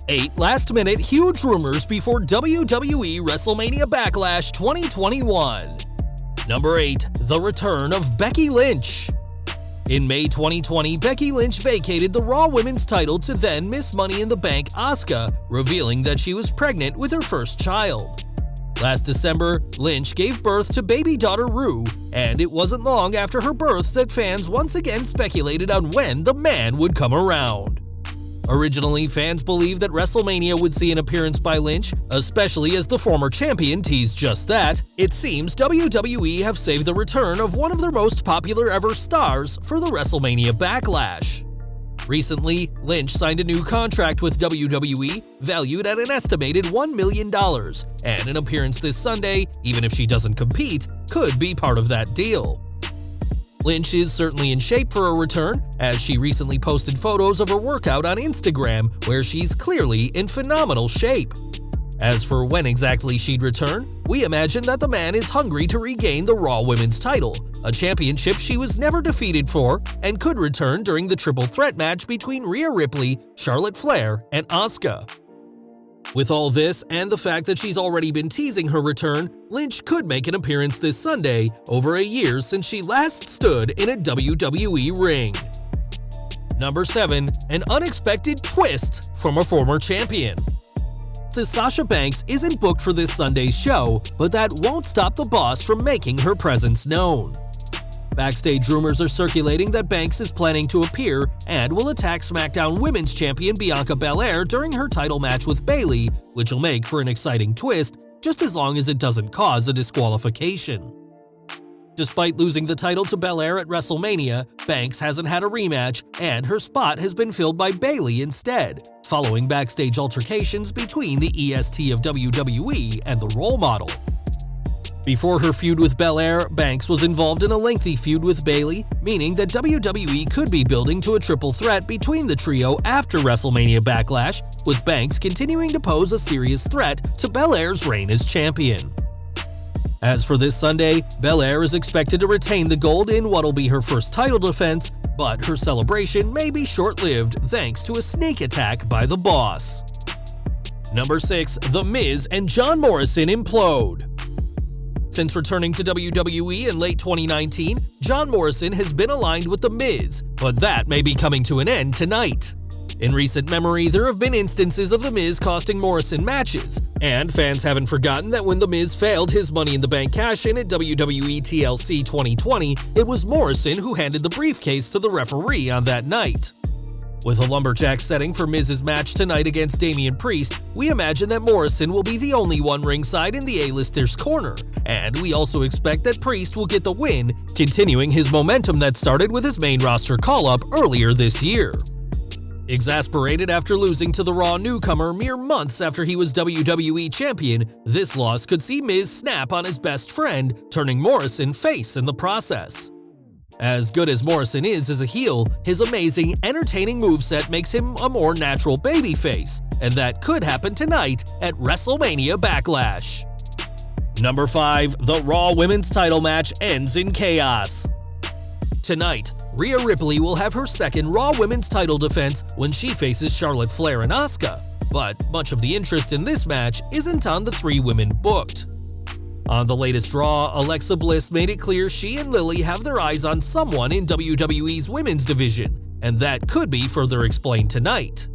8 last-minute huge rumors before WWE WrestleMania Backlash 2021. Number 8. The return of Becky Lynch. In May 2020, Becky Lynch vacated the Raw Women's title to then Miss Money in the Bank Asuka, revealing that she was pregnant with her first child. Last December, Lynch gave birth to baby daughter Rue, and it wasn't long after her birth that fans once again speculated on when the man would come around. Originally, fans believed that WrestleMania would see an appearance by Lynch, especially as the former champion teased just that. It seems WWE have saved the return of one of their most popular ever stars for the WrestleMania Backlash. Recently, Lynch signed a new contract with WWE, valued at an estimated $1 million, and an appearance this Sunday, even if she doesn't compete, could be part of that deal. Lynch is certainly in shape for a return, as she recently posted photos of her workout on Instagram, where she's clearly in phenomenal shape. As for when exactly she'd return, we imagine that the man is hungry to regain the Raw Women's title, a championship she was never defeated for, and could return during the triple threat match between Rhea Ripley, Charlotte Flair, and Asuka. With all this and the fact that she's already been teasing her return, Lynch could make an appearance this Sunday, over a year since she last stood in a WWE ring. Number 7. An unexpected twist from a former champion. Sasha Banks isn't booked for this Sunday's show, but that won't stop the boss from making her presence known. Backstage rumors are circulating that Banks is planning to appear and will attack SmackDown Women's Champion Bianca Belair during her title match with Bayley, which will make for an exciting twist, just as long as it doesn't cause a disqualification. Despite losing the title to Belair at WrestleMania, Banks hasn't had a rematch, and her spot has been filled by Bayley instead, following backstage altercations between the EST of WWE and the role model. Before her feud with Belair, Banks was involved in a lengthy feud with Bayley, meaning that WWE could be building to a triple threat between the trio after WrestleMania Backlash, with Banks continuing to pose a serious threat to Belair's reign as champion. As for this Sunday, Belair is expected to retain the gold in what'll be her first title defense, but her celebration may be short-lived thanks to a sneak attack by the boss. Number 6. The Miz and John Morrison implode. Since returning to WWE in late 2019, John Morrison has been aligned with The Miz, but that may be coming to an end tonight. In recent memory, there have been instances of The Miz costing Morrison matches, and fans haven't forgotten that when The Miz failed his Money in the Bank cash-in at WWE TLC 2020, it was Morrison who handed the briefcase to the referee on that night. With a lumberjack setting for Miz's match tonight against Damian Priest, we imagine that Morrison will be the only one ringside in the A-listers' corner, and we also expect that Priest will get the win, continuing his momentum that started with his main roster call-up earlier this year. Exasperated after losing to the Raw newcomer mere months after he was WWE Champion, this loss could see Miz snap on his best friend, turning Morrison face in the process. As good as Morrison is as a heel, his amazing, entertaining moveset makes him a more natural babyface, and that could happen tonight at WrestleMania Backlash. Number 5. The Raw Women's title match ends in chaos. Tonight, Rhea Ripley will have her second Raw Women's title defense when she faces Charlotte Flair and Asuka, but much of the interest in this match isn't on the 3 women booked. On the latest Raw, Alexa Bliss made it clear she and Lily have their eyes on someone in WWE's women's division, and that could be further explained tonight.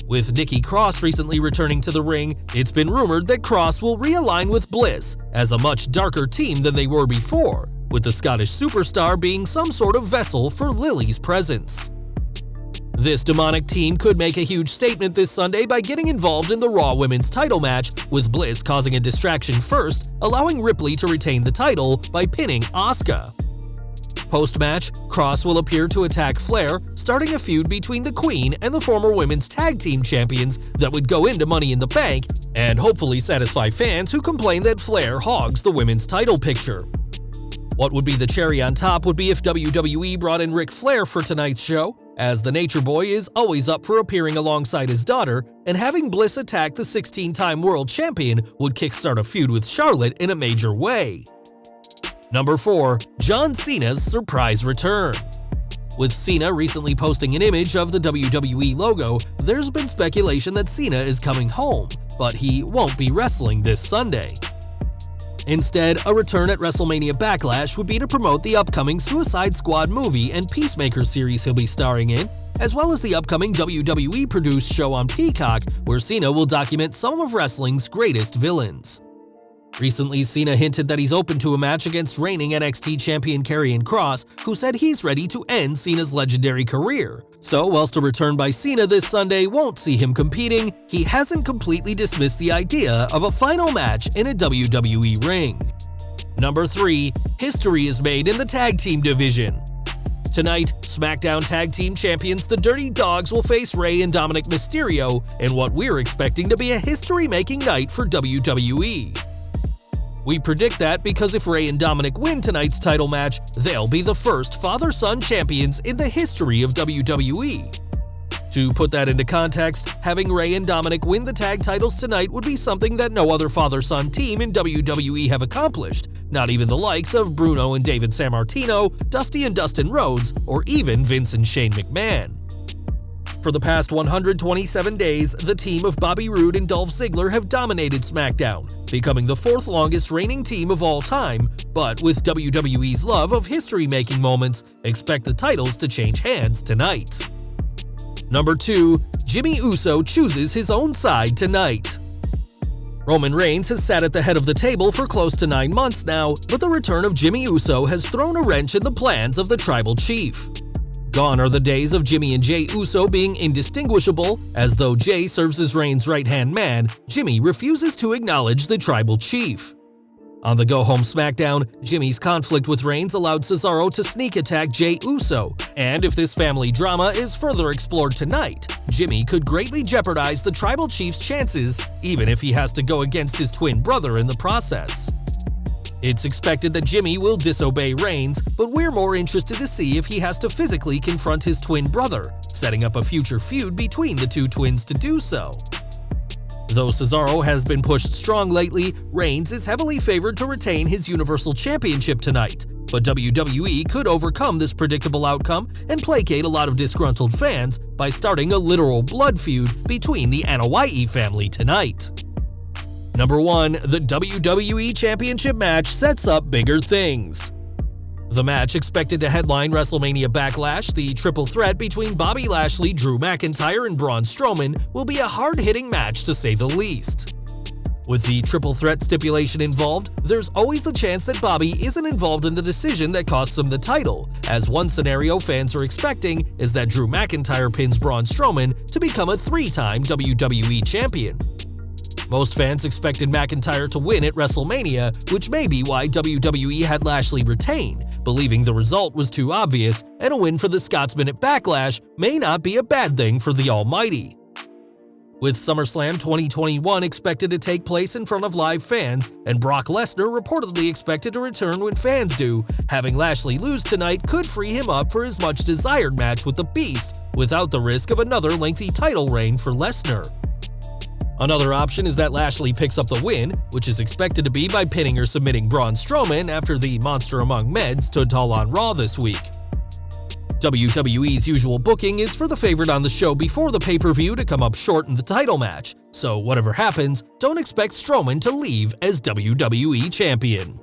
With Nikki Cross recently returning to the ring, it's been rumored that Cross will realign with Bliss as a much darker team than they were before, with the Scottish superstar being some sort of vessel for Lily's presence. This demonic team could make a huge statement this Sunday by getting involved in the Raw Women's title match, with Bliss causing a distraction first, allowing Ripley to retain the title by pinning Asuka. Post-match, Cross will appear to attack Flair, starting a feud between the Queen and the former women's tag team champions that would go into Money in the Bank and hopefully satisfy fans who complain that Flair hogs the women's title picture. What would be the cherry on top would be if WWE brought in Ric Flair for tonight's show, as the Nature Boy is always up for appearing alongside his daughter, and having Bliss attack the 16-time world champion would kickstart a feud with Charlotte in a major way. Number 4. John Cena's surprise return. With Cena recently posting an image of the WWE logo, there's been speculation that Cena is coming home, but he won't be wrestling this Sunday. Instead, a return at WrestleMania Backlash would be to promote the upcoming Suicide Squad movie and Peacemaker series he'll be starring in, as well as the upcoming WWE-produced show on Peacock, where Cena will document some of wrestling's greatest villains. Recently, Cena hinted that he's open to a match against reigning NXT champion Karrion Kross, who said he's ready to end Cena's legendary career. So, whilst a return by Cena this Sunday won't see him competing, he hasn't completely dismissed the idea of a final match in a WWE ring. Number 3. History is made in the tag team division. Tonight, SmackDown Tag Team Champions the Dirty Dogs will face Rey and Dominic Mysterio in what we're expecting to be a history-making night for WWE. We predict that because if Rey and Dominic win tonight's title match, they'll be the first father-son champions in the history of WWE. To put that into context, having Rey and Dominic win the tag titles tonight would be something that no other father-son team in WWE have accomplished, not even the likes of Bruno and David Sammartino, Dusty and Dustin Rhodes, or even Vince and Shane McMahon. For the past 127 days, the team of Bobby Roode and Dolph Ziggler have dominated SmackDown, becoming the 4th longest reigning team of all time, but with WWE's love of history-making moments, expect the titles to change hands tonight. Number 2. Jimmy Uso chooses his own side tonight. Roman Reigns has sat at the head of the table for close to 9 months now, but the return of Jimmy Uso has thrown a wrench in the plans of the Tribal Chief. Gone are the days of Jimmy and Jey Uso being indistinguishable. As though Jey serves as Reigns' right-hand man, Jimmy refuses to acknowledge the Tribal Chief. On the go-home SmackDown, Jimmy's conflict with Reigns allowed Cesaro to sneak attack Jey Uso, and if this family drama is further explored tonight, Jimmy could greatly jeopardize the Tribal Chief's chances, even if he has to go against his twin brother in the process. It's expected that Jimmy will disobey Reigns, but we're more interested to see if he has to physically confront his twin brother, setting up a future feud between the two twins to do so. Though Cesaro has been pushed strong lately, Reigns is heavily favored to retain his Universal Championship tonight, but WWE could overcome this predictable outcome and placate a lot of disgruntled fans by starting a literal blood feud between the Anoa'i family tonight. Number 1. The WWE Championship match sets up bigger things. The match, expected to headline WrestleMania Backlash, the triple threat between Bobby Lashley, Drew McIntyre, and Braun Strowman, will be a hard-hitting match to say the least. With the triple threat stipulation involved, there's always the chance that Bobby isn't involved in the decision that costs him the title, as one scenario fans are expecting is that Drew McIntyre pins Braun Strowman to become a 3-time WWE champion. Most fans expected McIntyre to win at WrestleMania, which may be why WWE had Lashley retain, believing the result was too obvious, and a win for the Scotsman at Backlash may not be a bad thing for the Almighty. With SummerSlam 2021 expected to take place in front of live fans, and Brock Lesnar reportedly expected to return when fans do, having Lashley lose tonight could free him up for his much-desired match with the Beast, without the risk of another lengthy title reign for Lesnar. Another option is that Lashley picks up the win, which is expected to be by pinning or submitting Braun Strowman after the Monster Among Men stood tall on Raw this week. WWE's usual booking is for the favorite on the show before the pay-per-view to come up short in the title match, so whatever happens, don't expect Strowman to leave as WWE Champion.